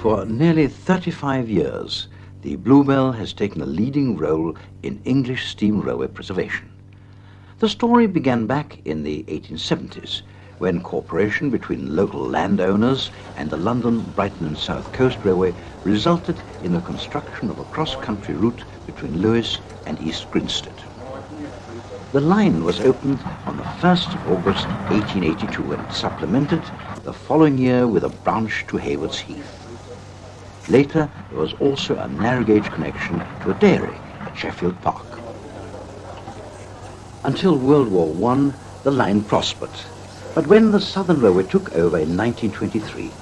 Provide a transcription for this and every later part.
For nearly 35 years, the Bluebell has taken a leading role in English steam railway preservation. The story began back in the 1870s, when cooperation between local landowners and the London, Brighton and South Coast Railway resulted in the construction of a cross-country route between Lewes and East Grinstead. The line was opened on the 1st of August 1882 and supplemented the following year with a branch to Haywards Heath. Later, there was also a narrow gauge connection to a dairy at Sheffield Park. Until World War I, the line prospered. But when the Southern Railway took over in 1923,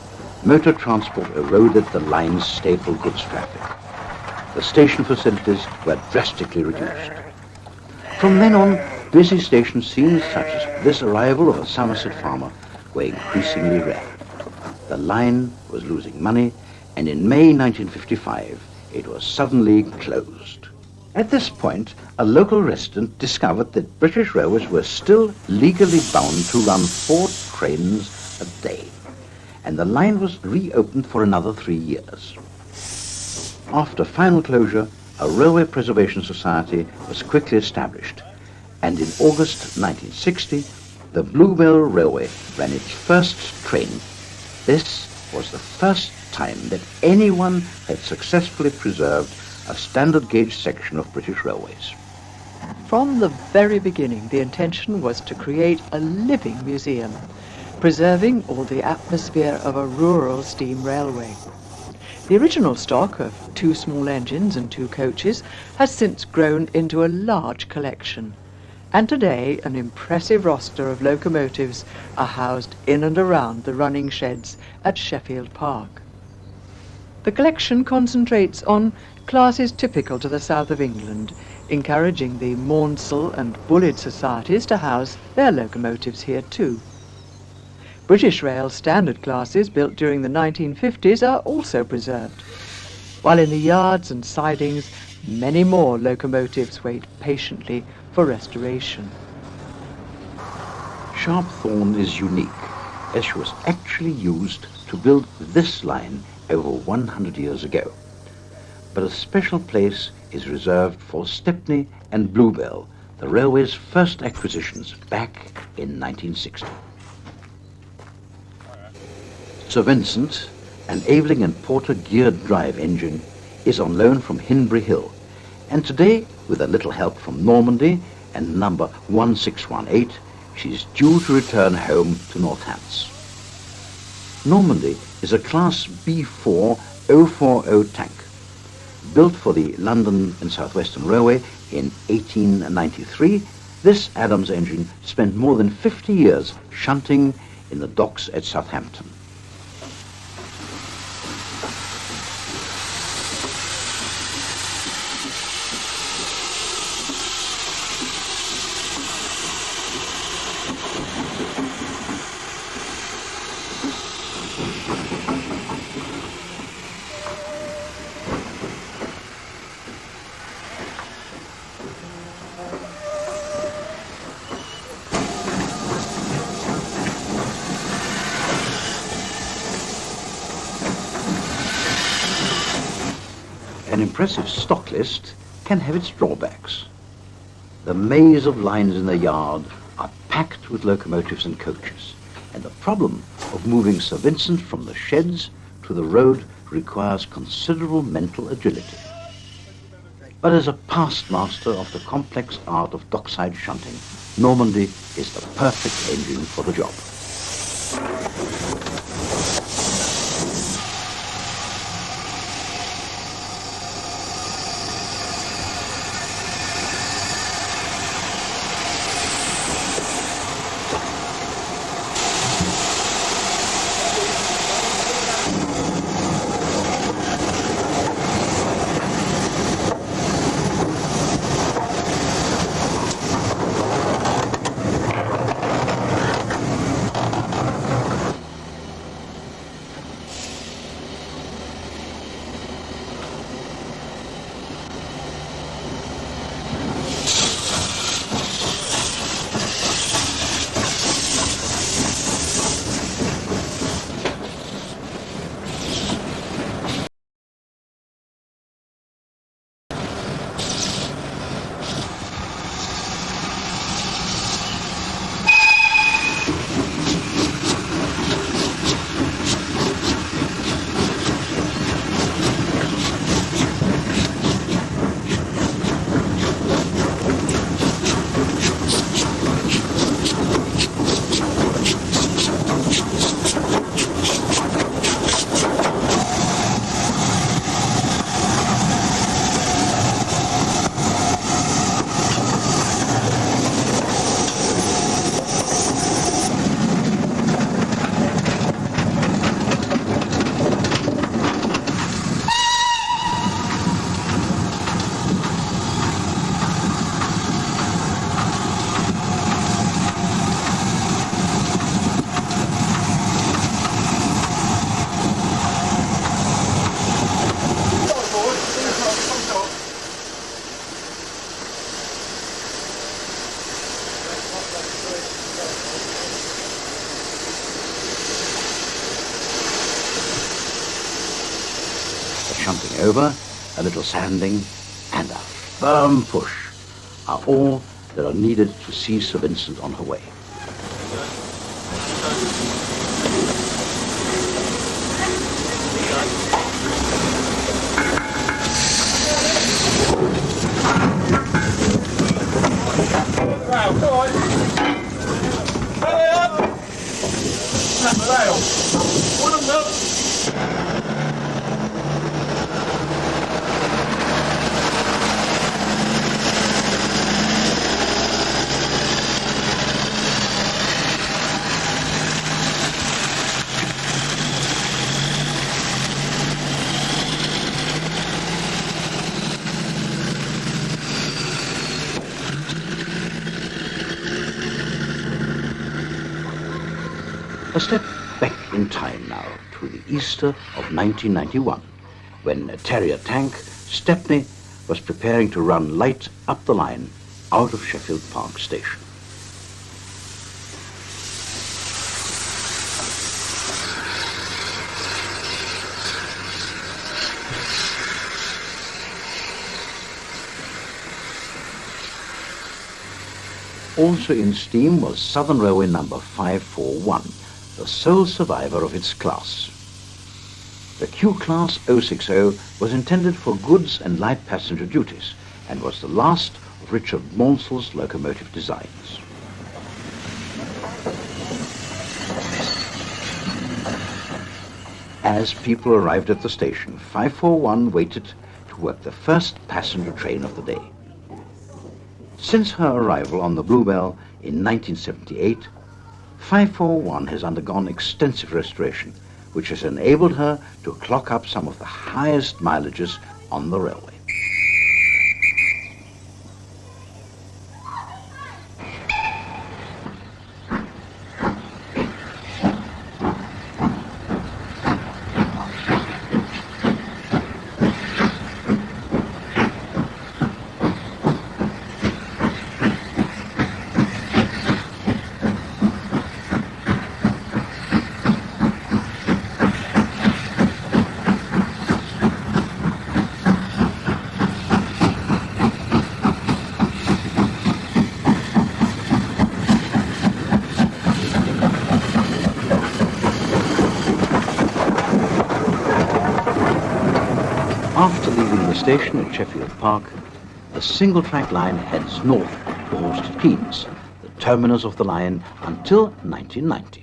motor transport eroded the line's staple goods traffic. The station facilities were drastically reduced. From then on, busy station scenes such as this arrival of a Somerset farmer were increasingly rare. The line was losing money, and in May 1955, it was suddenly closed. At this point, a local resident discovered that British Railways were still legally bound to run 4 trains a day, and the line was reopened for another 3 years. After final closure, a Railway Preservation Society was quickly established, and in August 1960, the Bluebell Railway ran its first train. This was the first time that anyone had successfully preserved a standard gauge section of British railways. From the very beginning, the intention was to create a living museum, preserving all the atmosphere of a rural steam railway. The original stock of 2 small engines and 2 coaches has since grown into a large collection, and today an impressive roster of locomotives are housed in and around the running sheds at Sheffield Park. The collection concentrates on classes typical to the south of England, encouraging the Maunsell and Bulleid societies to house their locomotives here too. British Rail standard classes built during the 1950s are also preserved, while in the yards and sidings many more locomotives wait patiently for restoration. Sharpthorne is unique, as she was actually used to build this line over 100 years ago. But a special place is reserved for Stepney and Bluebell, the railway's first acquisitions back in 1960. Sir Vincent, an Aveling and Porter geared drive engine, is on loan from Hinbury Hill, and today, with a little help from Normandy and number 1618, she's due to return home to Northants. Normandy is a Class B4 040 tank, built for the London and South Western Railway in 1893. This Adams engine spent more than 50 years shunting in the docks at Southampton. An impressive stock list can have its drawbacks. The maze of lines in the yard are packed with locomotives and coaches, and the problem of moving Sir Vincent from the sheds to the road requires considerable mental agility. But as a past master of the complex art of dockside shunting, Normandy is the perfect engine for the job. Shunting over, a little sanding, and a firm push are all that are needed to see Sir Vincent on her way. A step back in time now to the Easter of 1991, when a Terrier tank, Stepney, was preparing to run light up the line out of Sheffield Park Station. Also in steam was Southern Railway number 541, the sole survivor of its class. The Q-Class 060 was intended for goods and light passenger duties and was the last of Richard Maunsell's locomotive designs. As people arrived at the station, 541 waited to work the first passenger train of the day. Since her arrival on the Bluebell in 1978, 541 has undergone extensive restoration, which has enabled her to clock up some of the highest mileages on the railway. After leaving the station at Sheffield Park, the single-track line heads north to Horsted Keynes, the terminus of the line until 1990.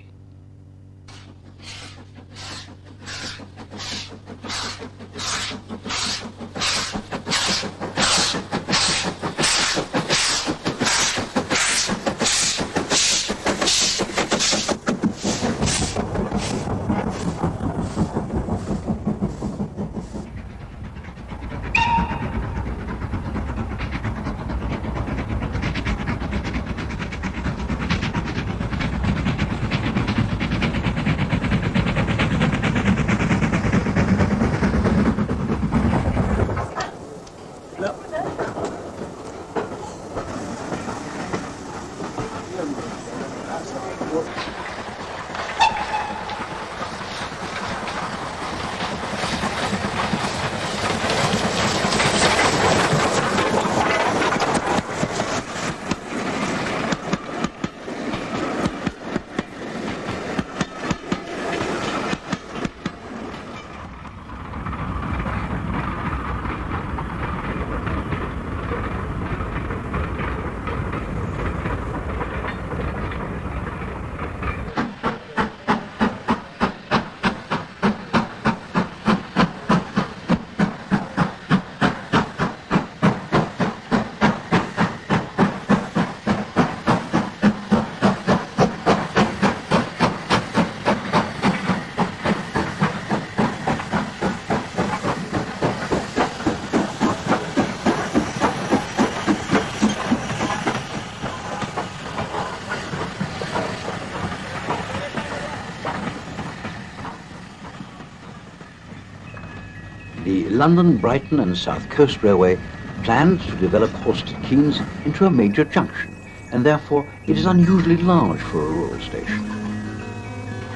The London, Brighton and South Coast Railway planned to develop Horsted Keynes into a major junction, and therefore it is unusually large for a rural station.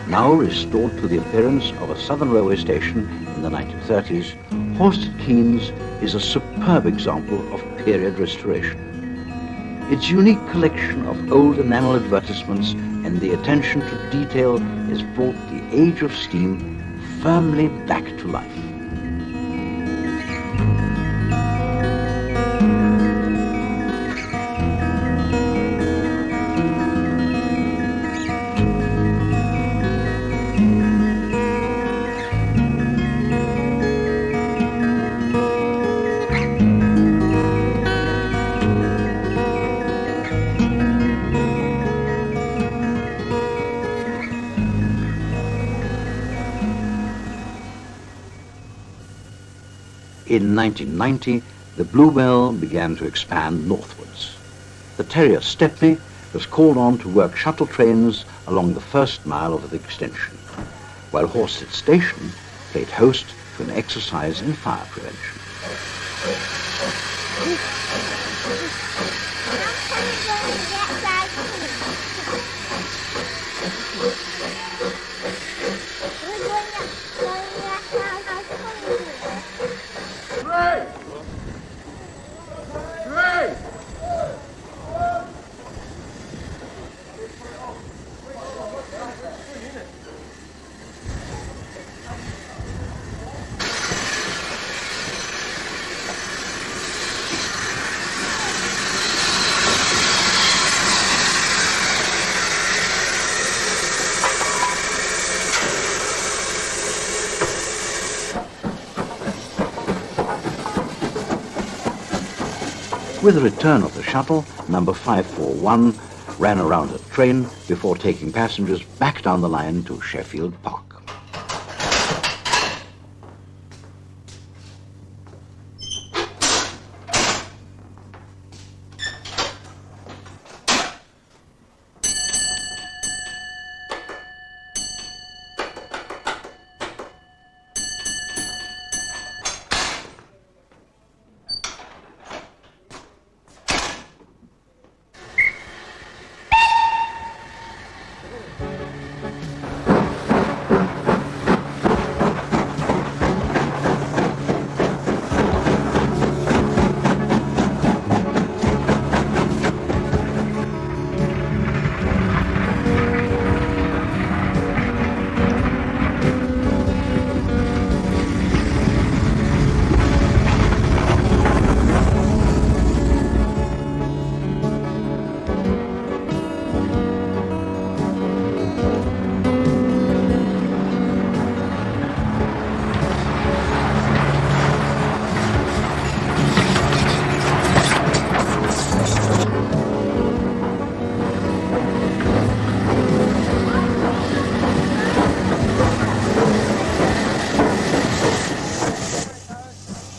Now restored to the appearance of a Southern Railway station in the 1930s, Horsted Keynes is a superb example of period restoration. Its unique collection of old enamel advertisements and the attention to detail has brought the age of steam firmly back to life. In 1990, the Bluebell began to expand northwards. The Terrier Stepney was called on to work shuttle trains along the first mile of the extension, while Horsted Station played host to an exercise in fire prevention. With the return of the shuttle, number 541 ran around a train before taking passengers back down the line to Sheffield Park.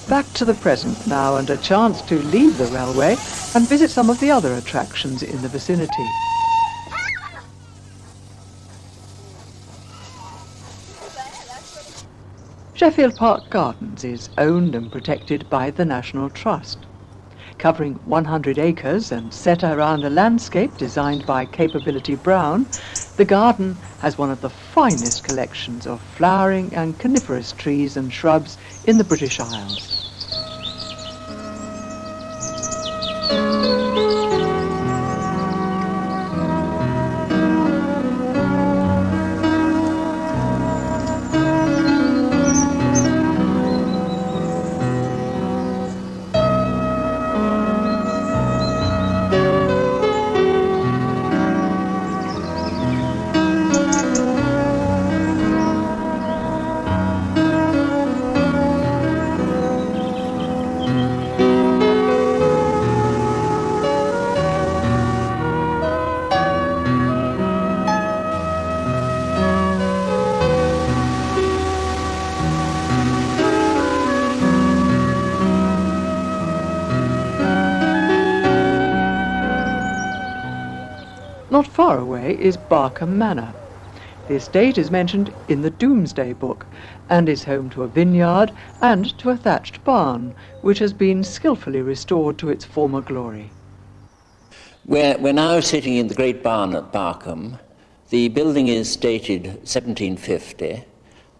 Back to the present now, and a chance to leave the railway and visit some of the other attractions in the vicinity. Sheffield Park Gardens is owned and protected by the National Trust. Covering 100 acres and set around a landscape designed by Capability Brown, the garden has one of the finest collections of flowering and coniferous trees and shrubs in the British Isles. Not far away is Barkham Manor. The estate is mentioned in the Domesday Book and is home to a vineyard and to a thatched barn, which has been skillfully restored to its former glory. We're now sitting in the great barn at Barkham. The building is dated 1750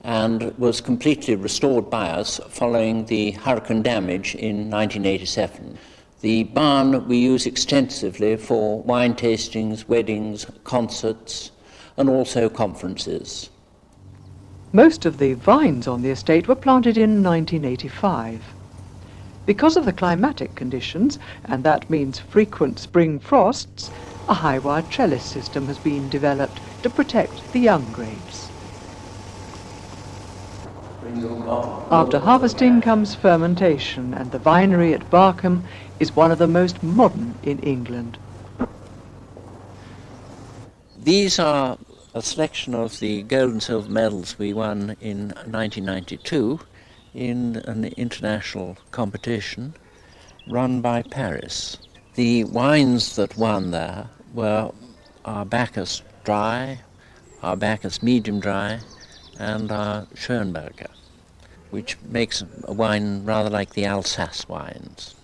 and was completely restored by us following the hurricane damage in 1987. The barn we use extensively for wine tastings, weddings, concerts, and also conferences. Most of the vines on the estate were planted in 1985. Because of the climatic conditions, and that means frequent spring frosts, a high-wire trellis system has been developed to protect the young grapes. After harvesting comes fermentation, and the vinery at Barkham is one of the most modern in England. These are a selection of the gold and silver medals we won in 1992 in an international competition run by Paris. The wines that won there were our Bacchus Dry, our Bacchus Medium Dry, and our Schönberger, which makes a wine rather like the Alsace wines.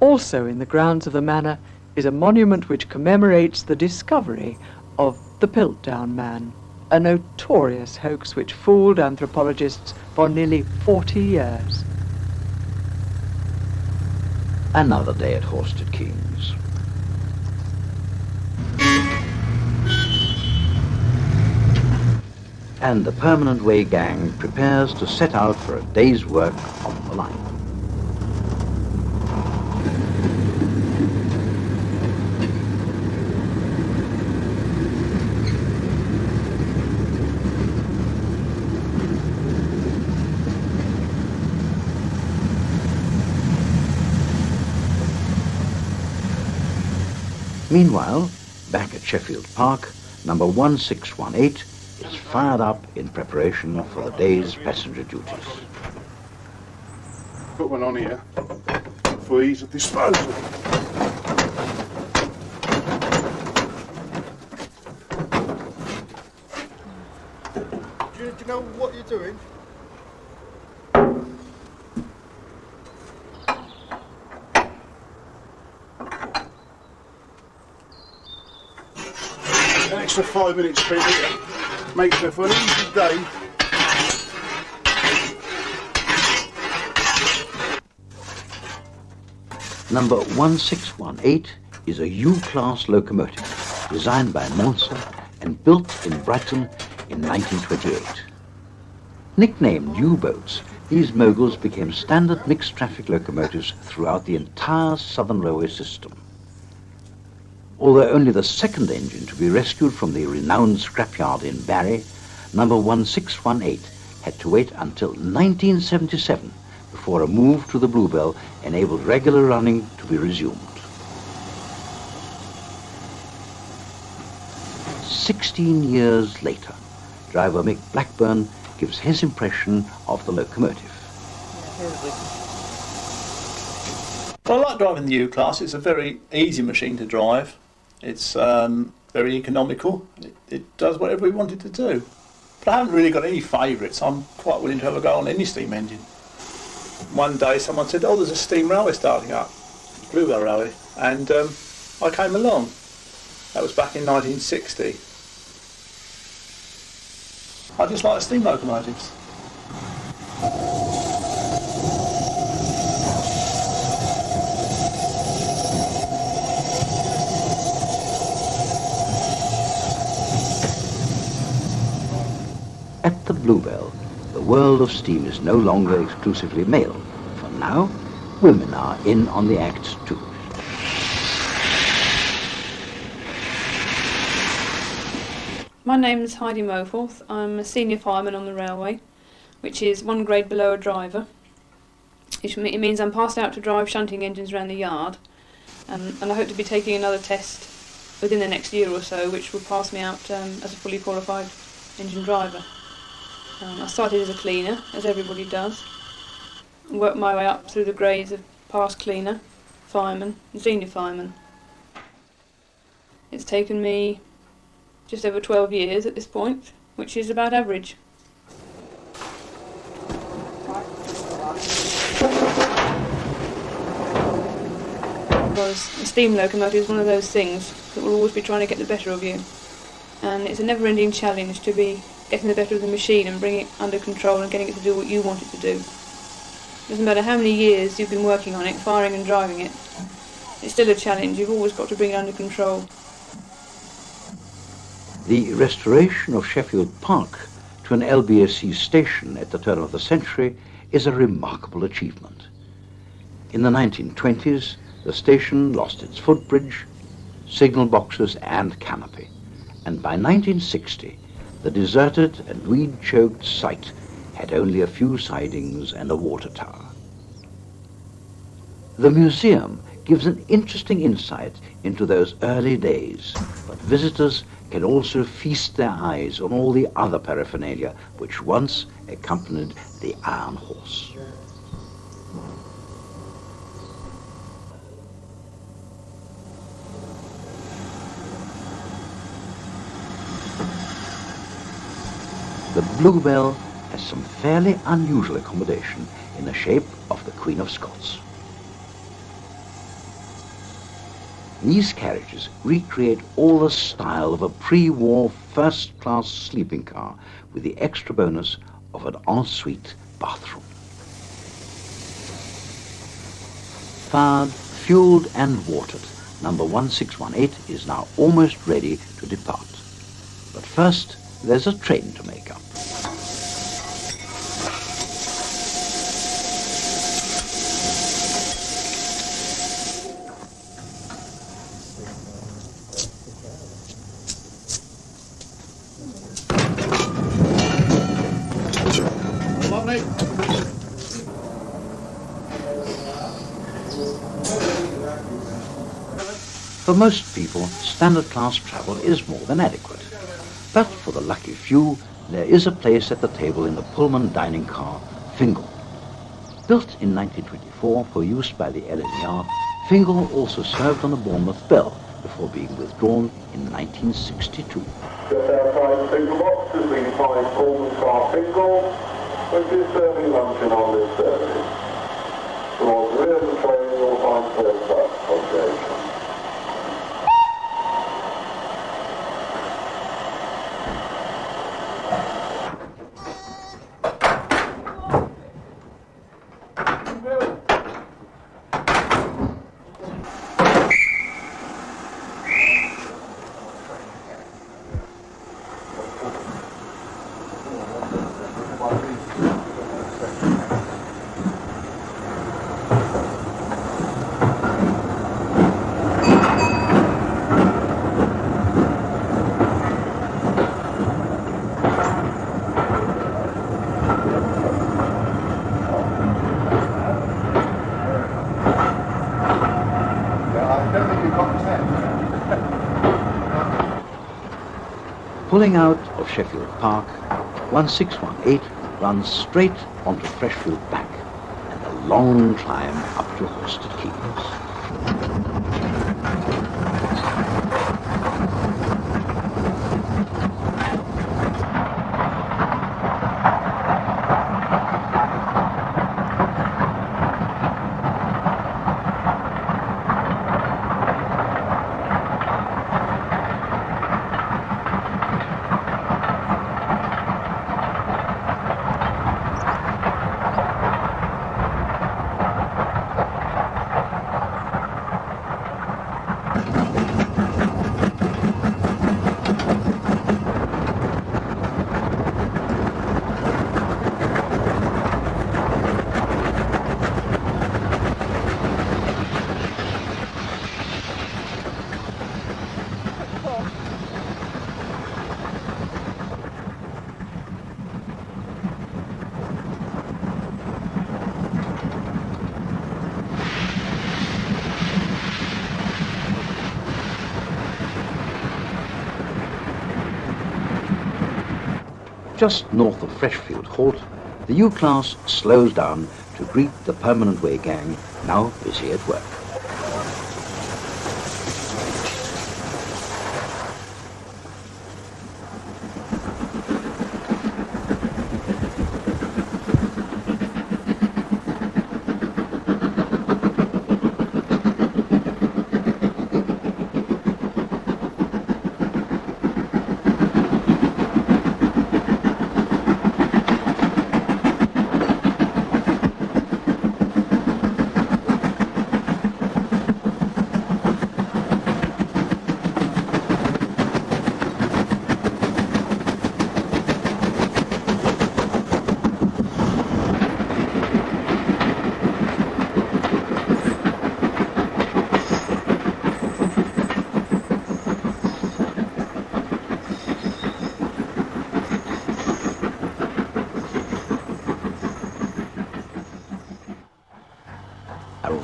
Also in the grounds of the manor is a monument which commemorates the discovery of the Piltdown Man, a notorious hoax which fooled anthropologists for nearly 40 years. Another day at Horsted Kings. And the Permanent Way gang prepares to set out for a day's work on the line. Meanwhile, back at Sheffield Park, number 1618 is fired up in preparation for the day's passenger duties. Put one on here for ease of disposal. Do you know what you're doing? An extra 5 minutes spent here makes it for an easy day. Number 1618 is a U-class locomotive designed by Monza and built in Brighton in 1928. Nicknamed U-boats, these moguls became standard mixed traffic locomotives throughout the entire Southern Railway system. Although only the second engine to be rescued from the renowned scrapyard in Barry, number 1618 had to wait until 1977 before a move to the Bluebell enabled regular running to be resumed. 16 years later, driver Mick Blackburn gives his impression of the locomotive. Well, I like driving the U-Class. It's a very easy machine to drive. It's very economical. It does whatever we want it to do. But I haven't really got any favourites. I'm quite willing to have a go on any steam engine. One day someone said, oh, there's a steam railway starting up, Bluebell Railway, and I came along. That was back in 1960. I just like steam locomotives. At the Bluebell, the world of steam is no longer exclusively male. For now, women are in on the act too. My name is Heidi Moforth. I'm a senior fireman on the railway, which is one grade below a driver. It means I'm passed out to drive shunting engines around the yard, and I hope to be taking another test within the next year or so, which will pass me out as a fully qualified engine driver. I started as a cleaner, as everybody does, and worked my way up through the grades of past cleaner, fireman and senior fireman. It's taken me just over 12 years at this point, which is about average. Because a steam locomotive is one of those things that will always be trying to get the better of you. And it's a never-ending challenge to be getting the better of the machine and bringing it under control and getting it to do what you want it to do. Doesn't matter how many years you've been working on it, firing and driving it, it's still a challenge. You've always got to bring it under control. The restoration of Sheffield Park to an LBSC station at the turn of the century is a remarkable achievement. In the 1920s, the station lost its footbridge, signal boxes and canopy, and by 1960, the deserted and weed-choked site had only a few sidings and a water tower. The museum gives an interesting insight into those early days, but visitors can also feast their eyes on all the other paraphernalia which once accompanied the Iron Horse. The Bluebell has some fairly unusual accommodation in the shape of the Queen of Scots. These carriages recreate all the style of a pre-war first-class sleeping car with the extra bonus of an ensuite bathroom. Fired, fueled and watered, number 1618 is now almost ready to depart. But first, there's a train to make up. For most people, standard class travel is more than adequate. But for the lucky few, there is a place at the table in the Pullman dining car, Fingal. Built in 1924 for use by the LNER, Fingal also served on the Bournemouth Bell before being withdrawn in 1962. Just outside Signal Box is the 5 Pullman car Fingal, which is serving luncheon on this service. Towards the rear of the train you'll find first class accommodation. Pulling out of Sheffield Park, 1618 runs straight onto Freshfield Bank and a long climb up to Horsted Keynes. Just north of Freshfield Halt, the U-Class slows down to greet the Permanent Way gang, now busy at work.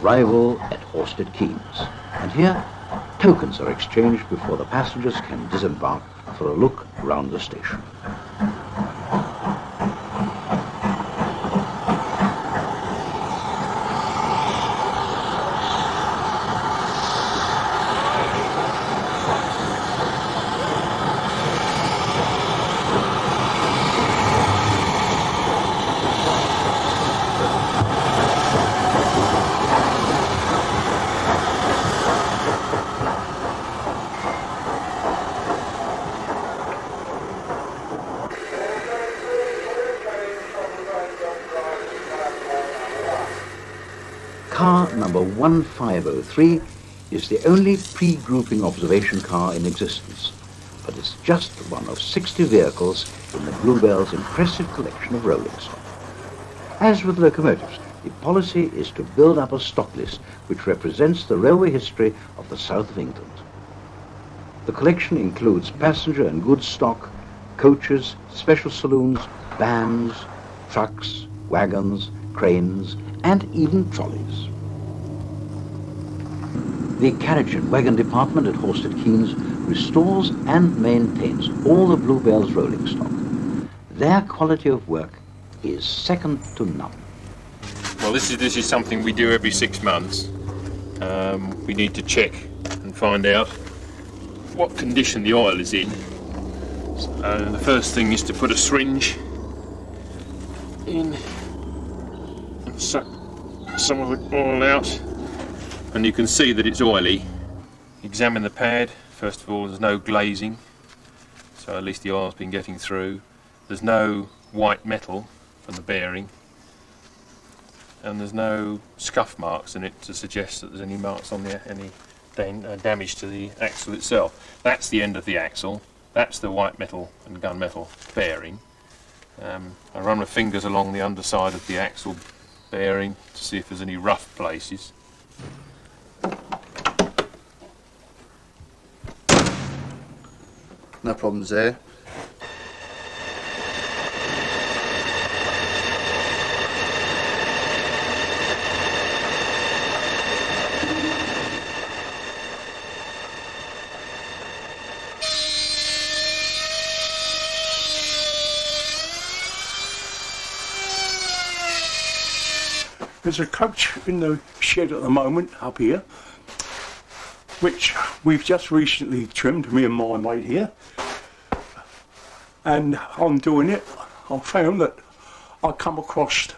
Arrival at Horsted Keynes, and here tokens are exchanged before the passengers can disembark for a look round the station. Car number 1503 is the only pre-grouping observation car in existence, but it's just one of 60 vehicles in the Bluebell's impressive collection of rolling stock. As with locomotives, the policy is to build up a stock list which represents the railway history of the south of England. The collection includes passenger and goods stock, coaches, special saloons, vans, trucks, wagons, cranes, and even trolleys. The carriage and wagon department at Horsted Keynes restores and maintains all the Bluebell's rolling stock. Their quality of work is second to none. Well, this is something we do every 6 months. We need to check and find out what condition the oil is in. The first thing is to put a syringe in and suck some of the oil out, and you can see that it's oily. Examine the pad. First of all, there's no glazing, so at least the oil's been getting through. There's no white metal from the bearing, and there's no scuff marks in it to suggest that there's any marks on any damage to the axle itself. That's the end of the axle. That's the white metal and gunmetal bearing. I run my fingers along the underside of the axle bearing to see if there's any rough places. No problems there. There's a coach in the shed at the moment up here, which we've just recently trimmed, me and my mate here. And on doing it, I found that I come across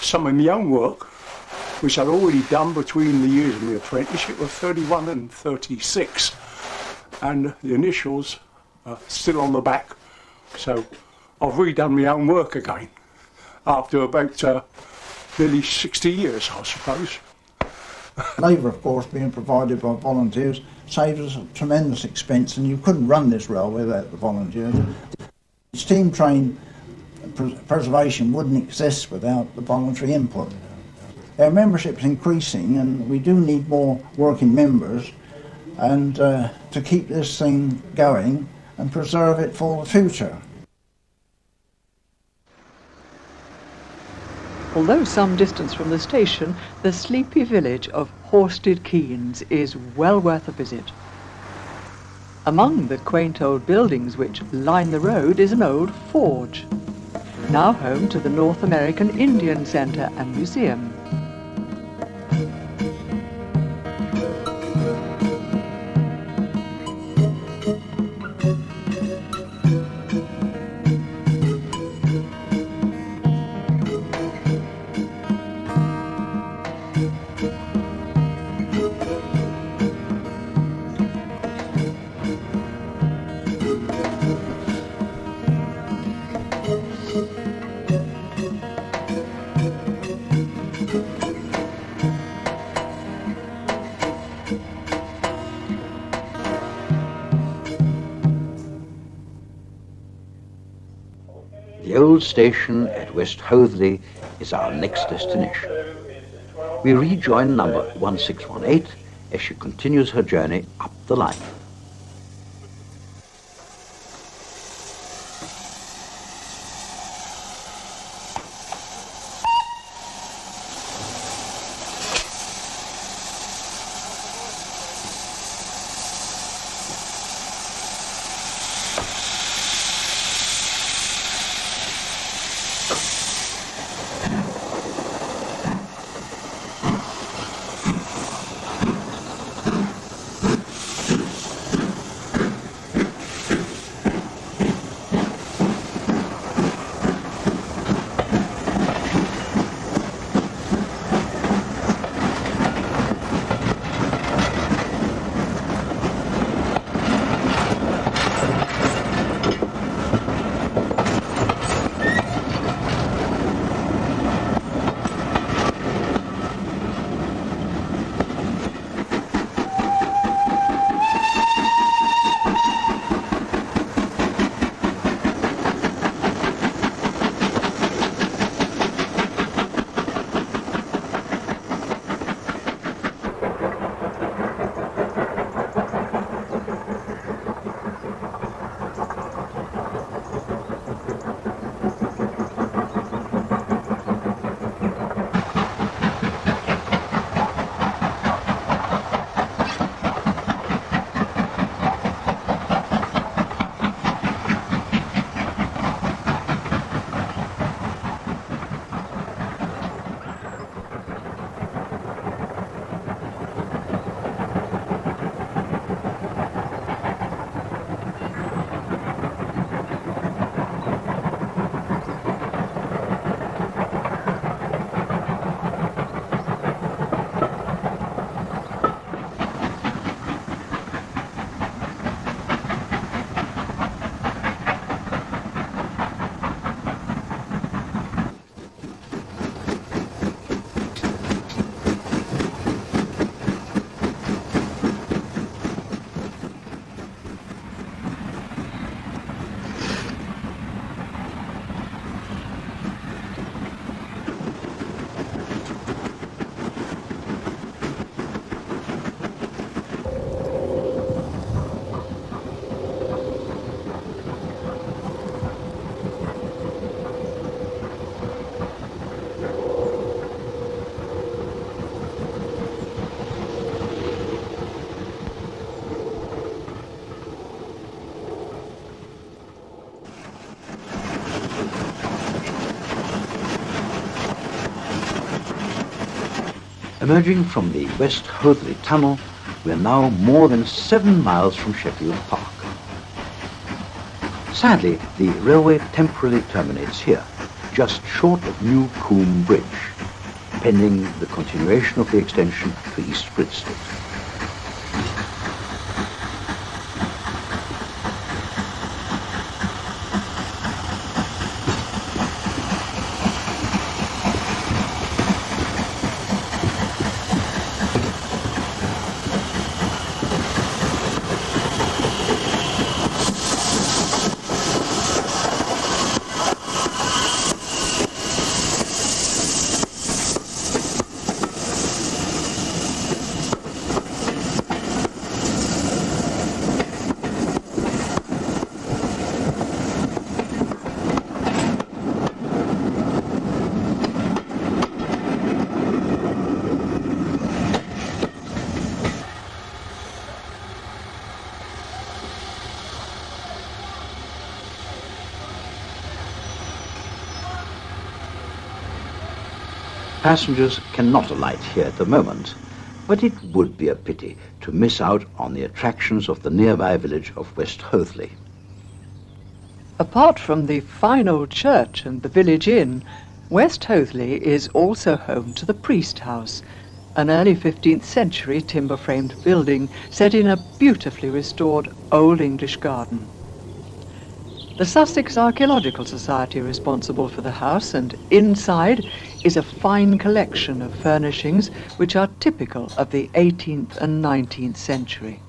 some of my own work, which I'd already done between the years of my apprenticeship of 31 and 36. And the initials are still on the back. So I've redone my own work again, after about nearly 60 years, I suppose. Labour, of course, being provided by volunteers, saved us a tremendous expense, and you couldn't run this railway without the volunteers. Steam train preservation wouldn't exist without the voluntary input. Our membership's increasing, and we do need more working members, and to keep this thing going and preserve it for the future. Although some distance from the station, the sleepy village of Horsted Keynes is well worth a visit. Among the quaint old buildings which line the road is an old forge, now home to the North American Indian Centre and Museum. The old station at West Hoathly is our next destination. We rejoin number 1618 as she continues her journey up the line. Emerging from the West Hoathly Tunnel, we are now more than 7 miles from Sheffield Park. Sadly, the railway temporarily terminates here, just short of New Coombe Bridge, pending the continuation of the extension to East Bridstead. Passengers cannot alight here at the moment, but it would be a pity to miss out on the attractions of the nearby village of West Hoathly. Apart from the fine old church and the village inn, West Hoathly is also home to the Priest House, an early 15th century timber-framed building set in a beautifully restored Old English garden. The Sussex Archaeological Society are responsible for the house, and inside is a fine collection of furnishings which are typical of the 18th and 19th century.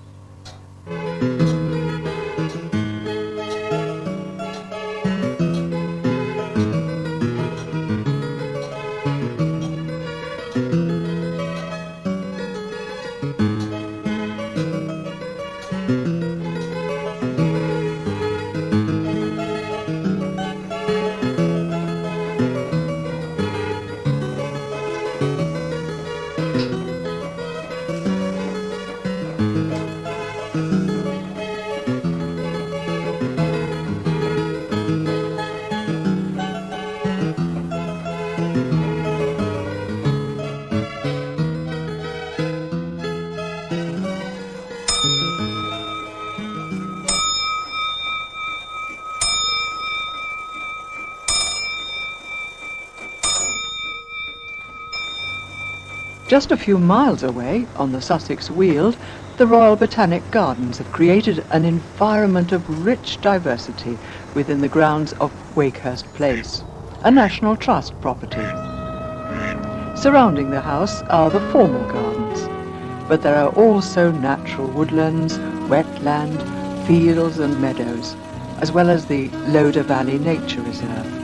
Just a few miles away, on the Sussex Weald, the Royal Botanic Gardens have created an environment of rich diversity within the grounds of Wakehurst Place, a National Trust property. Surrounding the house are the formal gardens, but there are also natural woodlands, wetland, fields and meadows, as well as the Loder Valley Nature Reserve.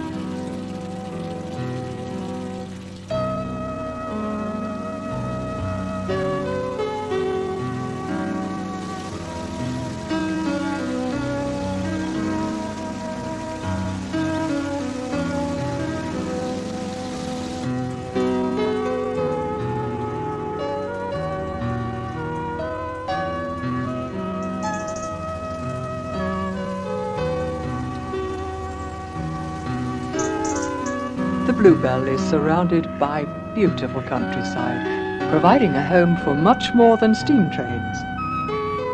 The Bluebell is surrounded by beautiful countryside, providing a home for much more than steam trains.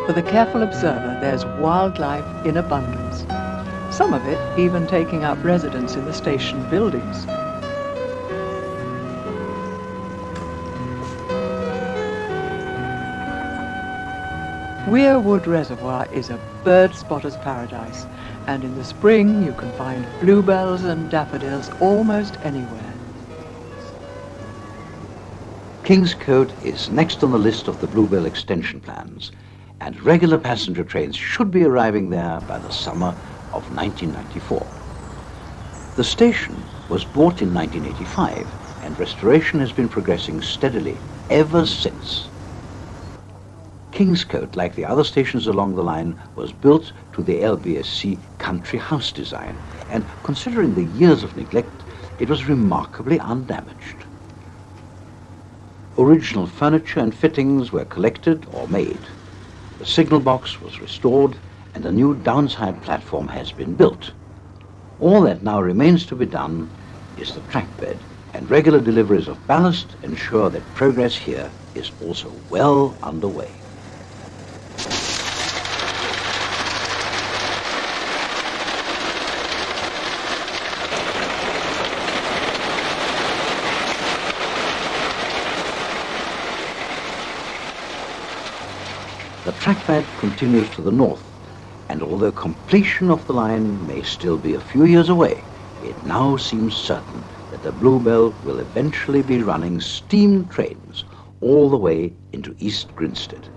For the careful observer, there's wildlife in abundance, some of it even taking up residence in the station buildings. Weirwood Reservoir is a bird spotter's paradise, and in the spring you can find bluebells and daffodils almost anywhere. Kingscote is next on the list of the Bluebell extension plans, and regular passenger trains should be arriving there by the summer of 1994. The station was bought in 1985, and restoration has been progressing steadily ever since. Kingscote, like the other stations along the line, was built to the LBSC country house design, and considering the years of neglect, it was remarkably undamaged. Original furniture and fittings were collected or made. The signal box was restored, and a new downside platform has been built. All that now remains to be done is the track bed, and regular deliveries of ballast ensure that progress here is also well underway. The trackpad continues to the north, and although completion of the line may still be a few years away, it now seems certain that the Bluebell will eventually be running steam trains all the way into East Grinstead.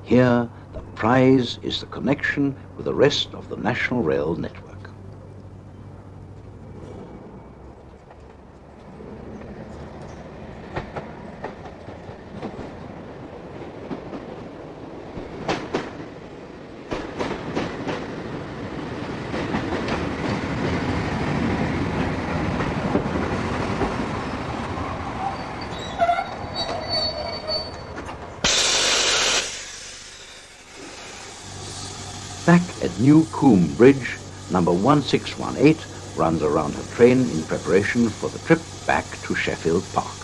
Here, the prize is the connection with the rest of the National Rail network. Back at New Coombe Bridge, number 1618 runs around her train in preparation for the trip back to Sheffield Park.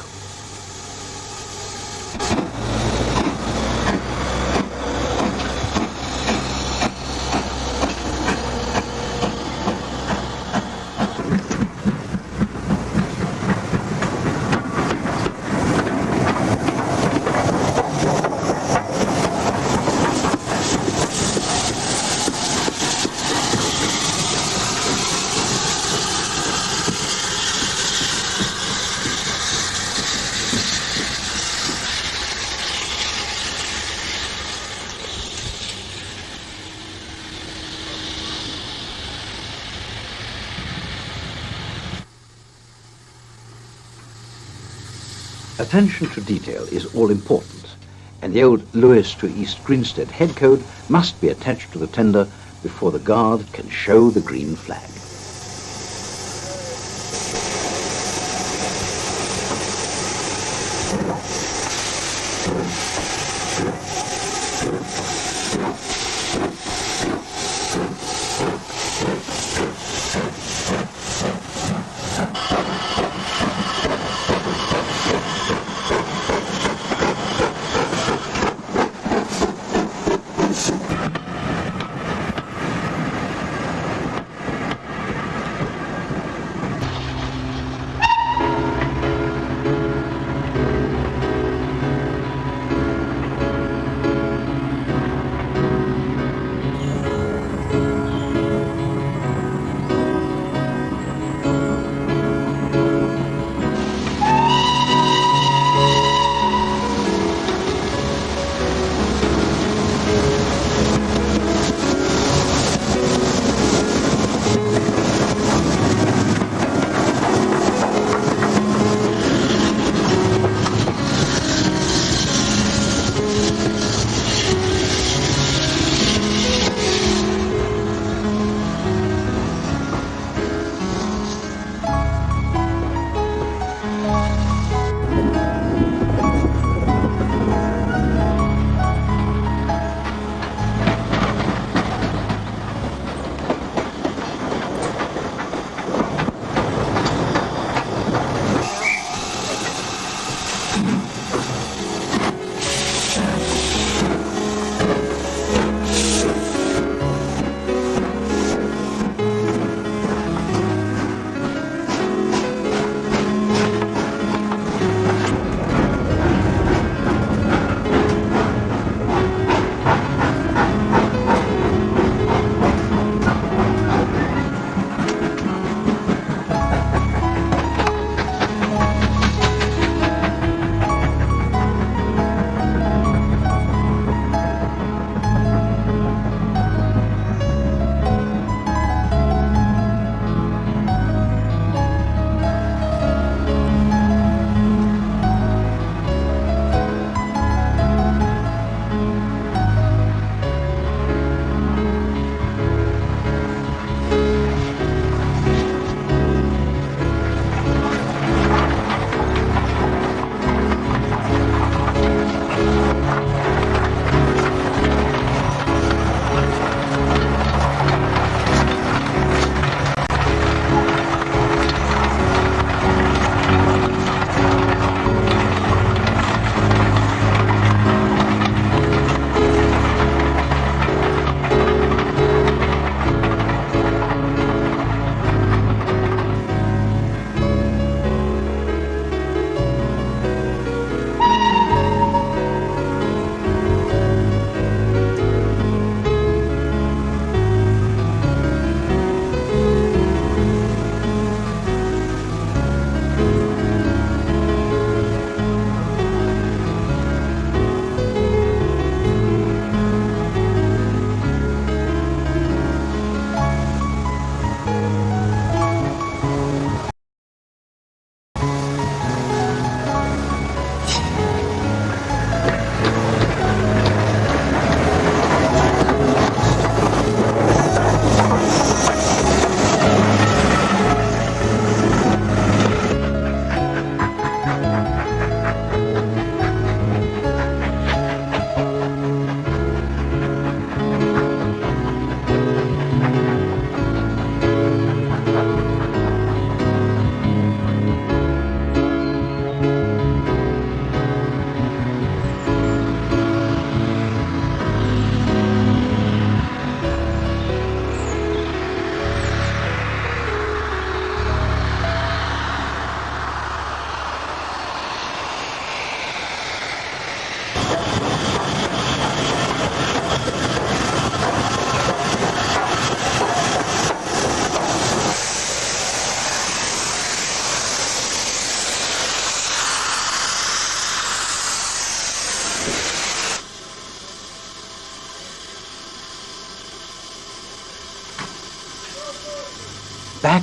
Attention to detail is all important, and the old Lewis to East Grinstead head code must be attached to the tender before the guard can show the green flag.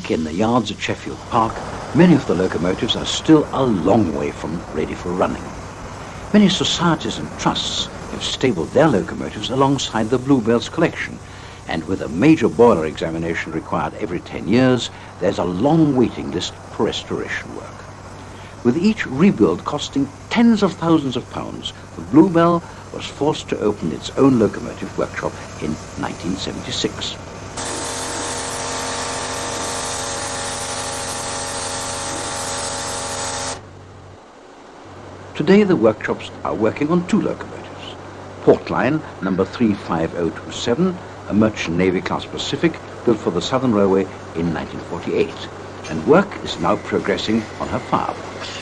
back in the yards at Sheffield Park, many of the locomotives are still a long way from ready for running. Many societies and trusts have stabled their locomotives alongside the Bluebell's collection, and with a major boiler examination required every 10 years, there's a long waiting list for restoration work. With each rebuild costing tens of thousands of pounds, the Bluebell was forced to open its own locomotive workshop in 1976. Today the workshops are working on 2 locomotives. Portline number 35027, a Merchant Navy class Pacific built for the Southern Railway in 1948, and work is now progressing on her fireworks.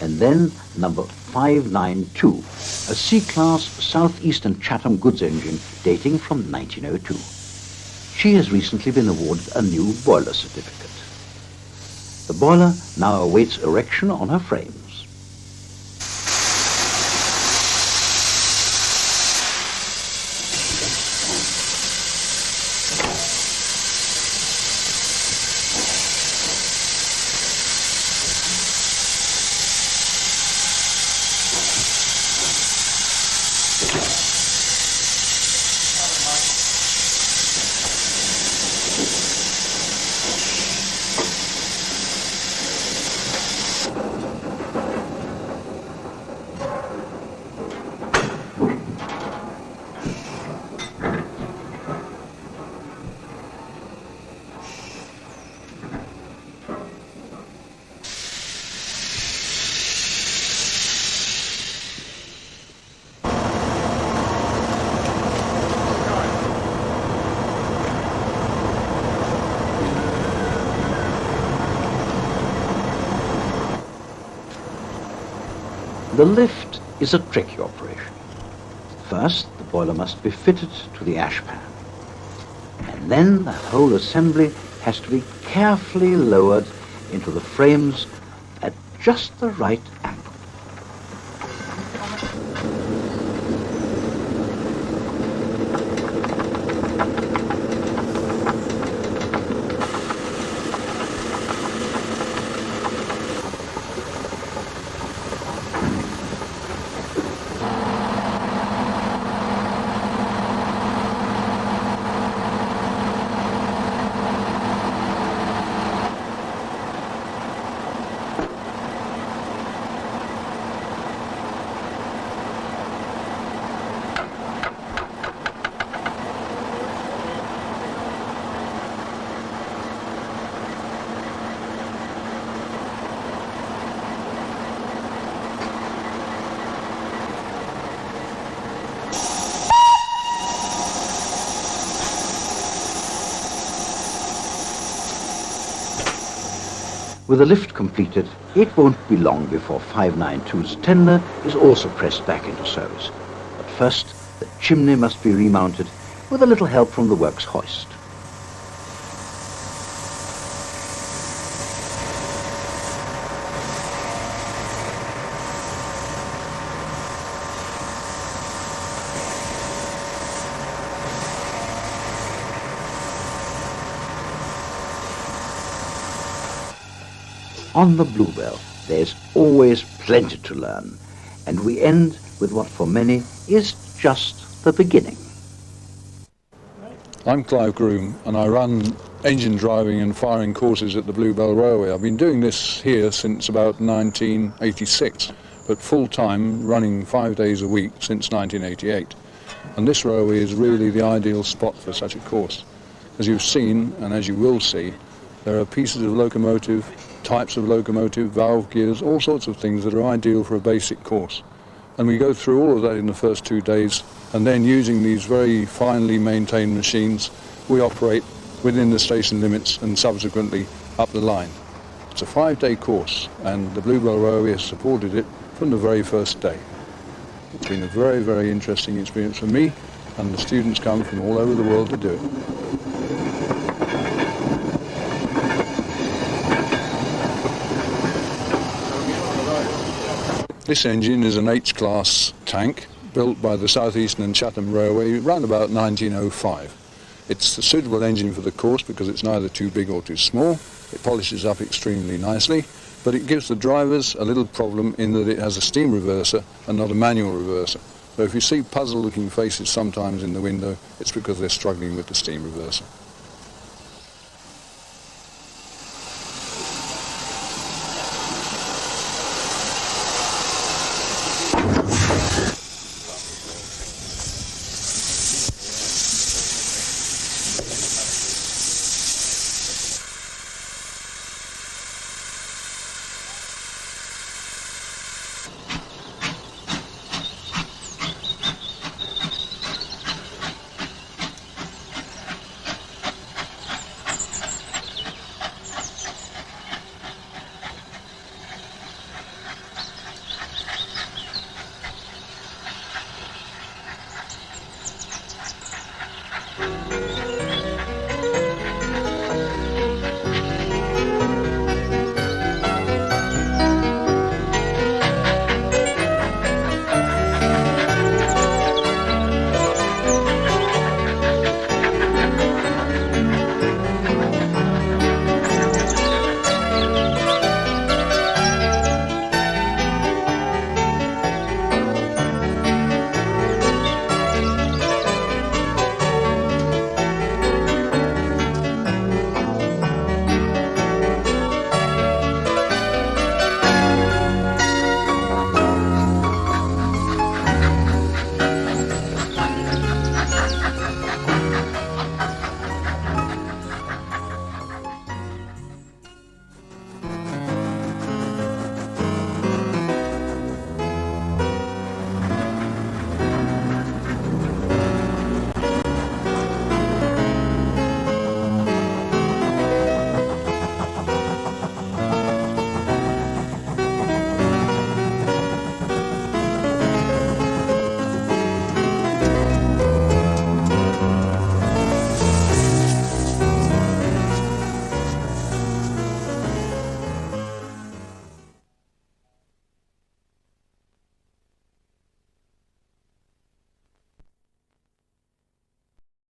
And then number 592, a C-class Southeastern Chatham goods engine dating from 1902. She has recently been awarded a new boiler certificate. The boiler now awaits erection on her frames. The lift is a tricky operation. First, the boiler must be fitted to the ash pan, and then the whole assembly has to be carefully lowered into the frames at just the right angle. With the lift completed, it won't be long before 592's tender is also pressed back into service. But first, the chimney must be remounted with a little help from the works hoist. On the Bluebell, there's always plenty to learn, and we end with what for many is just the beginning. I'm Clive Groom, and I run engine driving and firing courses at the Bluebell Railway. I've been doing this here since about 1986, but full-time, running 5 days a week since 1988. And this railway is really the ideal spot for such a course. As you've seen, and as you will see, there are pieces of locomotive, types of locomotive, valve gears, all sorts of things that are ideal for a basic course. And we go through all of that in the first 2 days, and then using these very finely maintained machines, we operate within the station limits and subsequently up the line. It's a 5-day course, and the Bluebell Railway has supported it from the very first day. It's been a very, very interesting experience for me, and the students come from all over the world to do it. This engine is an H-class tank built by the South Eastern and Chatham Railway around about 1905. It's a suitable engine for the course because it's neither too big or too small. It polishes up extremely nicely, but it gives the drivers a little problem in that it has a steam reverser and not a manual reverser. So if you see puzzle-looking faces sometimes in the window, it's because they're struggling with the steam reverser.